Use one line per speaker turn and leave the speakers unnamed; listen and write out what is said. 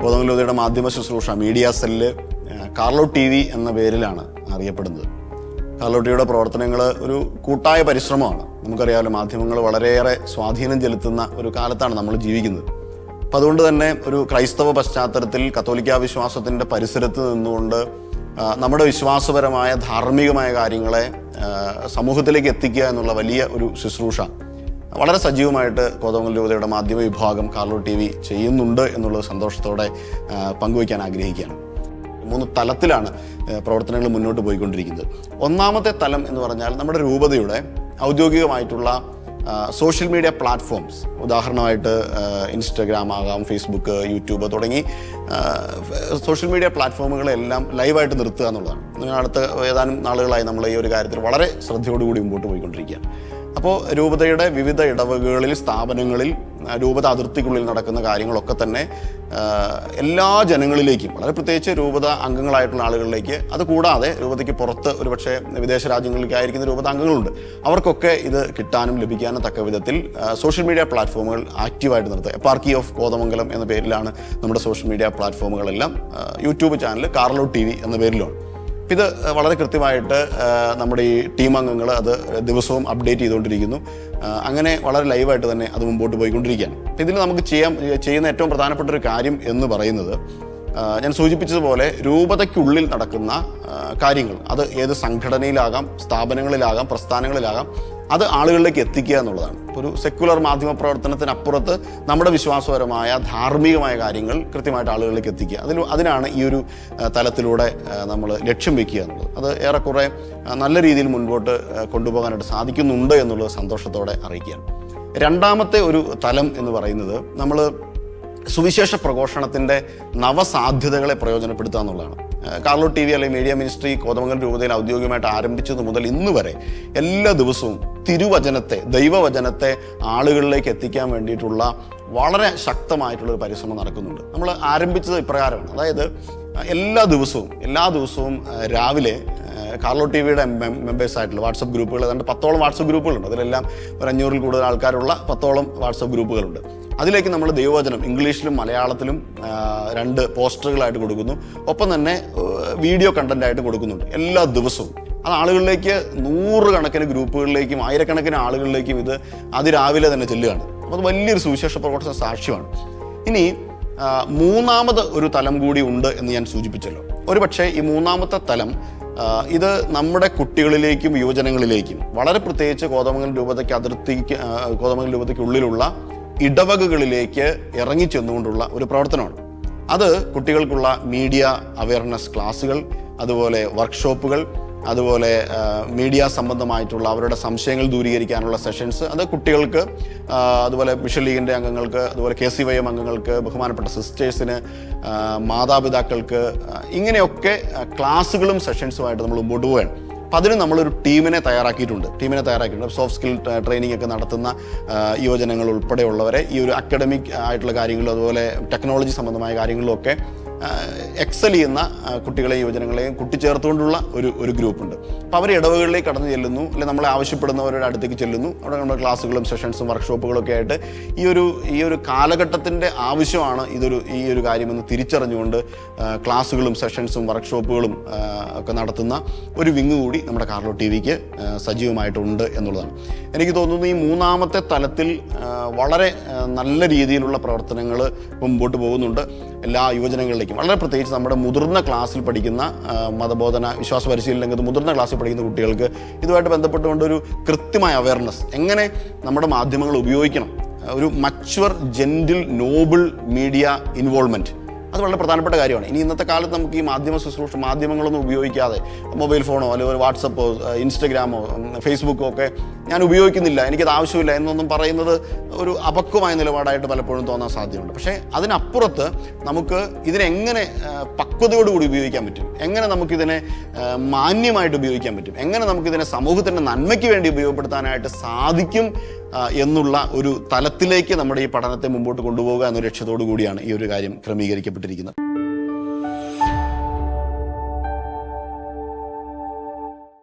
കോതമംഗലം മാധ്യമ ശുശ്രൂഷ media cell Carlo TV എന്ന പേരിലാണ് അറിയപ്പെടുന്നത്. കാർലോ TVയുടെ പ്രവർത്തനങ്ങൾ ഒരു കൂട്ടായ പരിശ്രമമാണ്. നമുക്കറിയാമല്ലോ, മാധ്യമങ്ങൾ വളരെയേറെ സ്വാധീനം ചെലുത്തുന്ന ഒരു കാലത്താണ് നമ്മൾ ജീവിക്കുന്നത്. അപ്പം അതുകൊണ്ട് തന്നെ ഒരു ക്രൈസ്തവ പശ്ചാത്തലത്തിൽ കത്തോലിക്ക വിശ്വാസത്തിൻ്റെ പരിസരത്ത് നിന്നുകൊണ്ട് നമ്മുടെ വിശ്വാസപരമായ ധാർമ്മികമായ കാര്യങ്ങളെ സമൂഹത്തിലേക്ക് എത്തിക്കുക എന്നുള്ള വലിയ ഒരു ശുശ്രൂഷ വളരെ സജീവമായിട്ട് കോതമംഗലം മാധ്യമ വിഭാഗം കാർലോ TV ചെയ്യുന്നുണ്ട് എന്നുള്ളത് സന്തോഷത്തോടെ പങ്കുവയ്ക്കാൻ ആഗ്രഹിക്കുകയാണ്. 3 തലത്തിലാണ് പ്രവർത്തനങ്ങൾ മുന്നോട്ട് പോയിക്കൊണ്ടിരിക്കുന്നത്. ഒന്നാമത്തെ തലം എന്ന് പറഞ്ഞാൽ നമ്മുടെ രൂപതയുടെ ഔദ്യോഗികമായിട്ടുള്ള സോഷ്യൽ മീഡിയ പ്ലാറ്റ്ഫോംസ്, ഉദാഹരണമായിട്ട് ഇൻസ്റ്റഗ്രാം ആകാം, ഫേസ്ബുക്ക്, യൂട്യൂബ് തുടങ്ങി സോഷ്യൽ മീഡിയ പ്ലാറ്റ്ഫോമുകളെല്ലാം ലൈവായിട്ട് നിർത്തുക എന്നുള്ളതാണ്. അടുത്ത ഏതാനും നാളുകളായി നമ്മൾ ഈ ഒരു കാര്യത്തിൽ വളരെ ശ്രദ്ധയോടുകൂടി മുമ്പോട്ട് പോയിക്കൊണ്ടിരിക്കുകയാണ്. അപ്പോൾ രൂപതയുടെ വിവിധ ഇടവകകളിൽ, സ്ഥാപനങ്ങളിൽ, രൂപത അതിർത്തിക്കുള്ളിൽ നടക്കുന്ന കാര്യങ്ങളൊക്കെ തന്നെ എല്ലാ ജനങ്ങളിലേക്കും, വളരെ പ്രത്യേകിച്ച് രൂപത അംഗങ്ങളായിട്ടുള്ള ആളുകളിലേക്ക്, അതുകൂടാതെ രൂപതയ്ക്ക് പുറത്ത് ഒരുപക്ഷെ വിദേശ രാജ്യങ്ങളിലേക്ക് ആയിരിക്കുന്ന രൂപത അംഗങ്ങളുണ്ട്, അവർക്കൊക്കെ ഇത് കിട്ടാനും ലഭിക്കാനും തക്ക വിധത്തിൽ സോഷ്യൽ മീഡിയ പ്ലാറ്റ്ഫോമുകൾ ആക്റ്റീവായിട്ട് നിർത്തുക. എപ്പാർക്കി ഓഫ് കോതമംഗലം എന്ന പേരിലാണ് നമ്മുടെ സോഷ്യൽ മീഡിയ പ്ലാറ്റ്ഫോമുകളെല്ലാം. യൂട്യൂബ് ചാനൽ കാർലോ TV എന്ന പേരിലാണ്. ഇത് വളരെ കൃത്യമായിട്ട് നമ്മുടെ ഈ ടീം അംഗങ്ങൾ അത് ദിവസവും അപ്ഡേറ്റ് ചെയ്തുകൊണ്ടിരിക്കുന്നു. അങ്ങനെ വളരെ ലൈവായിട്ട് തന്നെ അത് മുമ്പോട്ട് പോയിക്കൊണ്ടിരിക്കുകയാണ്. ഇതിൽ നമുക്ക് ചെയ്യുന്ന ഏറ്റവും പ്രധാനപ്പെട്ട ഒരു കാര്യം എന്ന് പറയുന്നത്, ഞാൻ സൂചിപ്പിച്ചതുപോലെ രൂപതയ്ക്കുള്ളിൽ നടക്കുന്ന കാര്യങ്ങൾ, അത് ഏത് സംഘടനയിലാകാം, സ്ഥാപനങ്ങളിലാകാം, പ്രസ്ഥാനങ്ങളിലാകാം, അത് ആളുകളിലേക്ക് എത്തിക്കുക എന്നുള്ളതാണ്. ഒരു സെക്യുലർ മാധ്യമ പ്രവർത്തനത്തിനപ്പുറത്ത് നമ്മുടെ വിശ്വാസപരമായ ധാർമ്മികമായ കാര്യങ്ങൾ കൃത്യമായിട്ട് ആളുകളിലേക്ക് എത്തിക്കുക, അതിനാണ് ഈ ഒരു തലത്തിലൂടെ നമ്മൾ ലക്ഷ്യം വെക്കുക എന്നുള്ളത്. അത് ഏറെക്കുറെ നല്ല രീതിയിൽ മുൻപോട്ട് കൊണ്ടുപോകാനായിട്ട് സാധിക്കുന്നുണ്ട് എന്നുള്ളത് സന്തോഷത്തോടെ അറിയിക്കുകയാണ്. രണ്ടാമത്തെ ഒരു തലം എന്ന് പറയുന്നത്, നമ്മൾ സുവിശേഷ പ്രഘോഷണത്തിൻ്റെ നവസാധ്യതകളെ പ്രയോജനപ്പെടുത്തുക എന്നുള്ളതാണ്. കാർലോ TV അല്ലെങ്കിൽ മീഡിയ മിനിസ്ട്രി കോതമംഗലം രൂപതയിൽ ഔദ്യോഗികമായിട്ട് ആരംഭിച്ചത് മുതൽ ഇന്ന് വരെ എല്ലാ ദിവസവും തിരുവചനത്തെ, ദൈവവചനത്തെ ആളുകളിലേക്ക് എത്തിക്കാൻ വേണ്ടിയിട്ടുള്ള വളരെ ശക്തമായിട്ടുള്ളൊരു പരിശ്രമം നടക്കുന്നുണ്ട്. നമ്മൾ ആരംഭിച്ചത് ഇപ്രകാരമാണ്. അതായത് എല്ലാ ദിവസവും രാവിലെ കാർലോ TVയുടെ മെമ്പേഴ്സായിട്ടുള്ള വാട്സപ്പ് ഗ്രൂപ്പുകൾ, ഏതാണ്ട് 10ഓളം വാട്സപ്പ് ഗ്രൂപ്പുകളുണ്ട്. അതിലെല്ലാം ഒരു 500-ൽ കൂടുതൽ ആൾക്കാരുള്ള 10ഓളം വാട്സപ്പ് ഗ്രൂപ്പുകളുണ്ട്. അതിലേക്ക് നമ്മൾ ദൈവവചനം ഇംഗ്ലീഷിലും മലയാളത്തിലും 2 പോസ്റ്ററുകളായിട്ട് കൊടുക്കുന്നു. ഒപ്പം തന്നെ വീഡിയോ കണ്ടന്റായിട്ട് കൊടുക്കുന്നുണ്ട് എല്ലാ ദിവസവും. അത് ആളുകളിലേക്ക് 100 കണക്കിന് ഗ്രൂപ്പുകളിലേക്കും 1000-കണക്കിന് ആളുകളിലേക്കും ഇത് അതിരാവിലെ തന്നെ ചെല്ലുകയാണ്. അപ്പോൾ അത് വലിയൊരു സുവിശേഷ പ്രവർത്തന സാക്ഷ്യമാണ്. ഇനി മൂന്നാമത് ഒരു തലം കൂടി ഉണ്ട് എന്ന് ഞാൻ സൂചിപ്പിച്ചല്ലോ. ഒരു പക്ഷേ ഈ മൂന്നാമത്തെ തലം ഇത് നമ്മുടെ കുട്ടികളിലേക്കും യുവജനങ്ങളിലേക്കും, വളരെ പ്രത്യേകിച്ച് കോതമംഗലം രൂപതയ്ക്കുള്ളിലുള്ള ഇടവകകളിലേക്ക് ഇറങ്ങിച്ചെന്നുകൊണ്ടുള്ള ഒരു പ്രവർത്തനമാണ്. അത് കുട്ടികൾക്കുള്ള മീഡിയ അവയർനെസ് ക്ലാസ്സുകൾ, അതുപോലെ വർക്ക്ഷോപ്പുകൾ, അതുപോലെ മീഡിയ സംബന്ധമായിട്ടുള്ള അവരുടെ സംശയങ്ങൾ ദൂരീകരിക്കാനുള്ള സെഷൻസ്, അത് കുട്ടികൾക്ക്, അതുപോലെ മിഷൻ ലീഗിൻ്റെ അംഗങ്ങൾക്ക്, അതുപോലെ KCYM അംഗങ്ങൾക്ക്, ബഹുമാനപ്പെട്ട സിസ്റ്റേഴ്സിന്, മാതാപിതാക്കൾക്ക്, ഇങ്ങനെയൊക്കെ ക്ലാസ്സുകളും സെഷൻസുമായിട്ട് നമ്മൾ മുമ്പോട്ട് പോവുകയാണ്. അപ്പം അതിന് നമ്മളൊരു ടീമിനെ തയ്യാറാക്കിയിട്ടുണ്ട്. സോഫ്റ്റ് സ്കിൽ ട്രെയിനിങ് ഒക്കെ നടത്തുന്ന യുവജനങ്ങൾ ഉൾപ്പെടെയുള്ളവരെ ഈ ഒരു അക്കാഡമിക് ആയിട്ടുള്ള കാര്യങ്ങളും അതുപോലെ ടെക്നോളജി സംബന്ധമായ കാര്യങ്ങളിലും ഒക്കെ എക്സൽ ചെയ്യുന്ന കുട്ടികളെയും യുവജനങ്ങളെയും കൂട്ടിച്ചേർത്തുകൊണ്ടുള്ള ഒരു ഗ്രൂപ്പുണ്ട്. അപ്പോൾ അവർ ഇടവകളിലേക്ക് കടന്നു ചെല്ലുന്നു, അല്ലെങ്കിൽ നമ്മളെ ആവശ്യപ്പെടുന്നവരുടെ അടുത്തേക്ക് ചെല്ലുന്നു. അവിടെ നമ്മുടെ ക്ലാസ്സുകളും സെഷൻസും വർക്ക്ഷോപ്പുകളും ഒക്കെ ആയിട്ട് ഈ ഒരു കാലഘട്ടത്തിൻ്റെ ആവശ്യമാണ് ഈ ഒരു കാര്യമെന്ന് തിരിച്ചറിഞ്ഞുകൊണ്ട് ക്ലാസ്സുകളും സെഷൻസും വർക്ക്ഷോപ്പുകളും ഒക്കെ നടത്തുന്ന ഒരു വിങ് കൂടി നമ്മുടെ കാർലോ TVക്ക് സജീവമായിട്ടുണ്ട് എന്നുള്ളതാണ്. എനിക്ക് തോന്നുന്നു ഈ മൂന്നാമത്തെ തലത്തിൽ വളരെ നല്ല രീതിയിലുള്ള പ്രവർത്തനങ്ങൾ മുമ്പോട്ട് പോകുന്നുണ്ട് എല്ലാ യുവജനങ്ങളിലേക്കും. വളരെ പ്രത്യേകിച്ച് നമ്മുടെ മുതിർന്ന ക്ലാസ്സിൽ പഠിക്കുന്ന മതബോധന വിശ്വാസ പരിശീലന രംഗത്ത് മുതിർന്ന ക്ലാസ്സിൽ പഠിക്കുന്ന കുട്ടികൾക്ക് ഇതുമായിട്ട് ബന്ധപ്പെട്ടുകൊണ്ട് ഒരു കൃത്യമായ അവയർനെസ്, എങ്ങനെ നമ്മുടെ മാധ്യമങ്ങൾ ഉപയോഗിക്കണം, ഒരു mature, gentle, Noble media involvement, അത് വളരെ പ്രധാനപ്പെട്ട കാര്യമാണ്. ഇനി ഇന്നത്തെ കാലത്ത് നമുക്ക് ഈ മാധ്യമങ്ങളൊന്നും ഉപയോഗിക്കാതെ, മൊബൈൽ ഫോണോ അല്ലെങ്കിൽ വാട്സപ്പോ ഇൻസ്റ്റഗ്രാമോ ഫേസ്ബുക്കോ ഒക്കെ ഞാൻ ഉപയോഗിക്കുന്നില്ല, എനിക്കത് ആവശ്യമില്ല എന്നൊന്നും പറയുന്നത് ഒരു അപക്വമായ നിലപാടായിട്ട് പലപ്പോഴും തോന്നാൻ സാധ്യതയുണ്ട്. പക്ഷേ അതിനപ്പുറത്ത് നമുക്ക് ഇതിനെങ്ങനെ പക്വതയോടുകൂടി ഉപയോഗിക്കാൻ പറ്റും, എങ്ങനെ നമുക്കിതിനെ മാന്യമായിട്ട് ഉപയോഗിക്കാൻ പറ്റും, എങ്ങനെ നമുക്കിതിനെ സമൂഹത്തിൻ്റെ നന്മയ്ക്ക് വേണ്ടി ഉപയോഗപ്പെടുത്താനായിട്ട് സാധിക്കും എന്നുള്ള ഒരു തലത്തിലേക്ക് നമ്മുടെ ഈ പഠനത്തെ മുമ്പോട്ട് കൊണ്ടുപോകുക എന്ന ലക്ഷ്യത്തോടു കൂടിയാണ് ഈ ഒരു കാര്യം ക്രമീകരിക്കപ്പെട്ടിരിക്കുന്നത്.